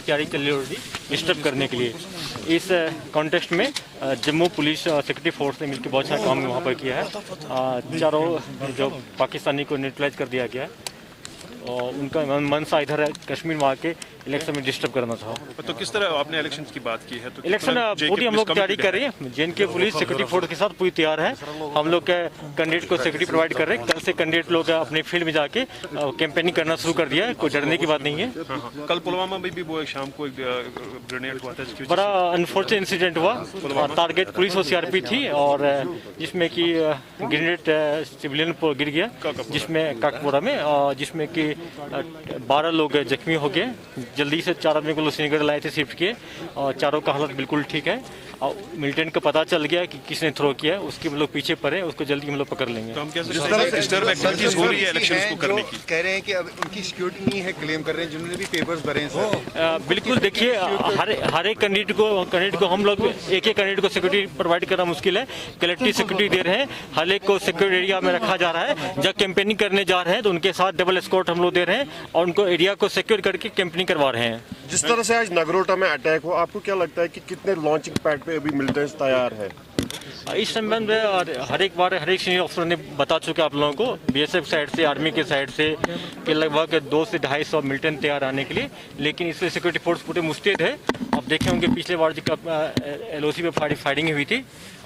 तैयारी चल रही होती डिस्टर्ब करने के लिए। इस कॉन्टेक्स्ट में जम्मू पुलिस सिक्योरिटी फोर्स ने मिलकर बहुत सारा काम वहाँ पर किया है। चारों जो पाकिस्तानी को न्यूट्रलाइज कर दिया गया है और उनका मनसा इधर है कश्मीर वहाँ के इलेक्शन में डिस्टर्ब करना था। तो किस तरह आपने इलेक्शन की बात की है? तो इलेक्शन पूरी हम लोग तैयारी कर रहे हैं। जेएनके पुलिस सिक्योरिटी फोर्स के साथ पूरी तैयार है। हम लोग के कैंडिडेट को सिक्योरिटी प्रोवाइड कर रहे हैं। कल से कैंडिडेट लोग अपने फील्ड में जाके कैंपेनिंग करना शुरू कर दिया है। कोई डरने की बात नहीं है। कल पुलवामा में भी वो शाम को एक ग्रेनेड हुआ था, बड़ा अनफॉर्चुनेट इंसिडेंट हुआ। टारगेट पुलिस और सीआरपी थी और जिसमें कि ग्रेनेड सिविलियन पर गिर गया, जिसमें काकपुरा में, जिसमें कि 12 लोग जख्मी हो गए। जल्दी से 4 आदमी को लोग श्रीनगर लाए थे शिफ्ट किए और चारों का हालत बिल्कुल ठीक है। और मिलिटेंट को पता चल गया कि किसने थ्रो किया, उसके हम लोग पीछे पड़े, उसको जल्दी हम लोग पकड़ लेंगे। तो हम कैसे डिस्टर्ब एक्टिविटीज हो रही है इलेक्शंस को करने की? कह रहे हैं कि अब उनकी सिक्योरिटी नहीं है, क्लेम कर रहे हैं जिन्होंने भी पेपर्स भरे हैं सर। बिल्कुल देखिए, हर एक कैंडिडेट को हम लोग एक कैंडिडेट को सिक्योरिटी प्रोवाइड करना मुश्किल है। कलेक्टिव सिक्योरिटी दे रहे हैं। हर एक को सिक्योरिटी एरिया में रखा जा रहा है। जब कैंपेनिंग करने जा रहे हैं तो उनके साथ डबल एस्कॉर्ट हम लोग दे रहे हैं और उनको एरिया को सिक्योर करके कैंपेनिंग करवा रहे हैं। जिस तरह से आज नगरोटा में अटैक हुआ, आपको क्या लगता है कि कितने लॉन्चिंग पैड पे अभी मिलिटेंट्स तैयार है? इस संबंध में हर एक सीनियर अफसर ने बता चुके आप लोगों को, बीएसएफ साइड से, आर्मी के साइड से, कि लगभग 200 से 250 मिलिटेंट तैयार आने के लिए। लेकिन इससे सिक्योरिटी फोर्स पूरे मुस्तैद है। आप देखे होंगे पिछले बार LOC पे फायरिंग हुई थी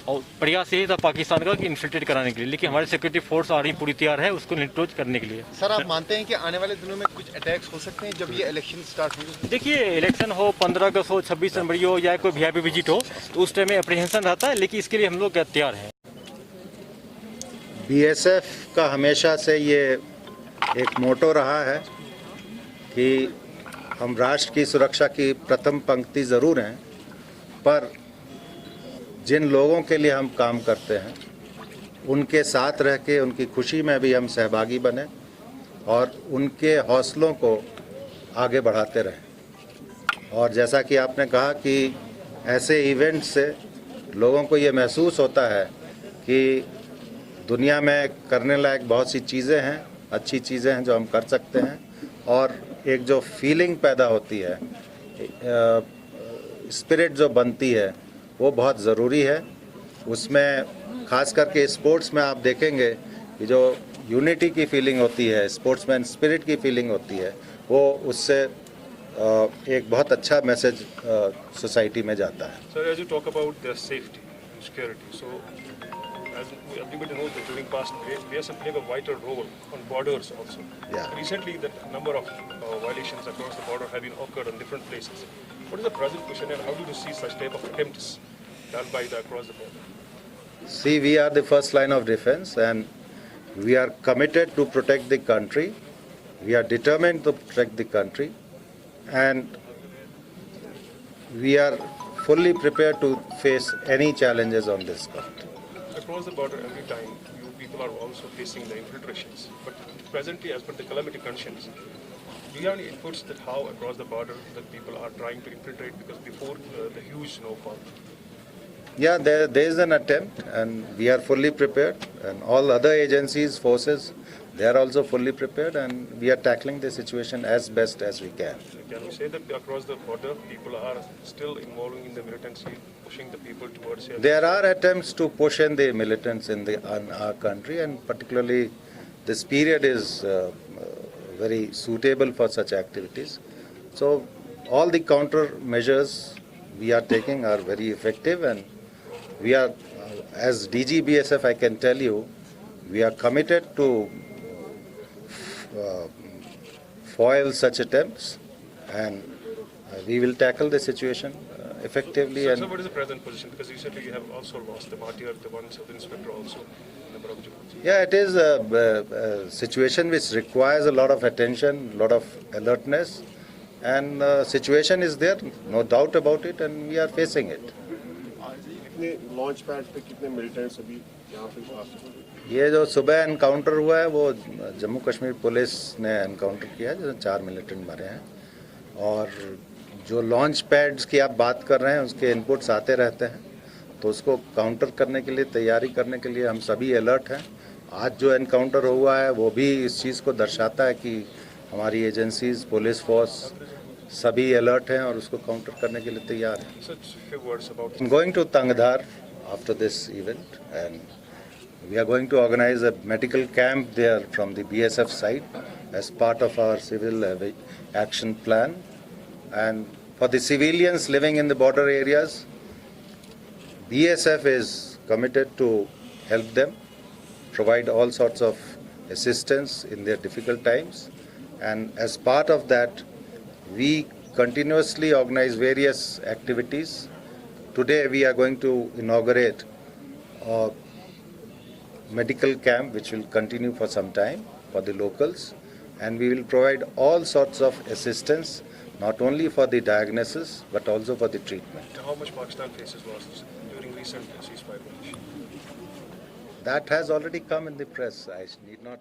और प्रयास यही था पाकिस्तान का कि इन्फिल्ट्रेट कराने के लिए। लेकिन हमारी सिक्योरिटी फोर्स आ रही पूरी तैयार है उसको न्यूट्रलाइज करने के लिए। सर, आप मानते हैं कि आने वाले दिनों में कुछ अटैक्स हो सकते हैं जब ये इलेक्शन स्टार्ट होंगे? देखिए, इलेक्शन हो, 15 अगस्त हो, 26 जनवरी हो या कोई VIP विजिट हो, तो उस टाइम में अप्रीहेंशन रहता है। लेकिन इसके लिए हम लोग तैयार हैं। BSF का हमेशा से ये एक मोटो रहा है कि हम राष्ट्र की सुरक्षा की प्रथम पंक्ति ज़रूर हैं, पर जिन लोगों के लिए हम काम करते हैं उनके साथ रह के उनकी खुशी में भी हम सहभागी बने और उनके हौसलों को आगे बढ़ाते रहें। और जैसा कि आपने कहा कि ऐसे इवेंट से लोगों को ये महसूस होता है कि दुनिया में करने लायक बहुत सी चीज़ें हैं, अच्छी चीज़ें हैं जो हम कर सकते हैं। और एक जो फीलिंग पैदा होती है, स्पिरिट जो बनती है, वो बहुत ज़रूरी है। उसमें ख़ास करके स्पोर्ट्स में आप देखेंगे कि जो यूनिटी की फीलिंग होती है, स्पोर्ट्समैन स्पिरिट की फीलिंग होती है, वो उससे एक बहुत अच्छा मैसेज सोसाइटी में जाता है। Sir, as you talk about their safety, security, so as everybody knows that during past BSF played a vital role on borders also. Yeah. Recently, the number of violations across the border have been occurred on different places. What is the present position and how do you see such type of attempts done by the across the border? See, we are the first line of defense and we are committed to protect the country. We are determined to protect the country and we are fully prepared to face any challenges on this country. Across the border every time you people are also facing the infiltrations. But presently as per the calamity conditions, do you have any inputs that how across the border the people are trying to infiltrate because before the huge snowfall? Yeah, there is an attempt and we are fully prepared and all other agencies, forces, they are also fully prepared and we are tackling the situation as best as we can. Can we say that across the border people are still involving in the militancy, pushing the people towards here? There are attempts to push in the militants in our country and particularly this period is very suitable for such activities. So all the counter measures we are taking are very effective and we are, as DG BSF, I can tell you, we are committed to foil such attempts and we will tackle the situation effectively. So what is the present position? Because recently you have also lost the martyr, the one sub-inspector also, number of Djibouti. Yeah, it is a situation which requires a lot of attention, a lot of alertness and situation is there, no doubt about it and we are facing it. कितने launch pad पे कितने militants अभी यहाँ पे? ये जो सुबह encounter हुआ है वो जम्मू कश्मीर पुलिस ने एनकाउंटर किया है जिसमें 4 मिलिटेंट मरे हैं और जो लॉन्च पैड्स की आप बात कर रहे हैं उसके इनपुट्स आते रहते हैं तो उसको काउंटर करने के लिए, तैयारी करने के लिए हम सभी अलर्ट हैं। आज जो एनकाउंटर हुआ है वो भी इस चीज़ को दर्शाता है कि हमारी एजेंसीज, पुलिस फोर्स सभी अलर्ट हैं और उसको काउंटर करने के लिए तैयार हैं। Such few words about I'm going to Tangdhar after this event, and we are going to organize a medical camp there from the BSF side as part of our civil action plan. And for the civilians living in the border areas, BSF is committed to help them, provide all sorts of assistance in their difficult times. And as part of that, we continuously organize various activities. Today we are going to inaugurate a medical camp which will continue for some time for the locals, and we will provide all sorts of assistance not only for the diagnosis but also for the treatment. how much Pakistan faces losses during recent ceasefire. That has already come in the press. I need not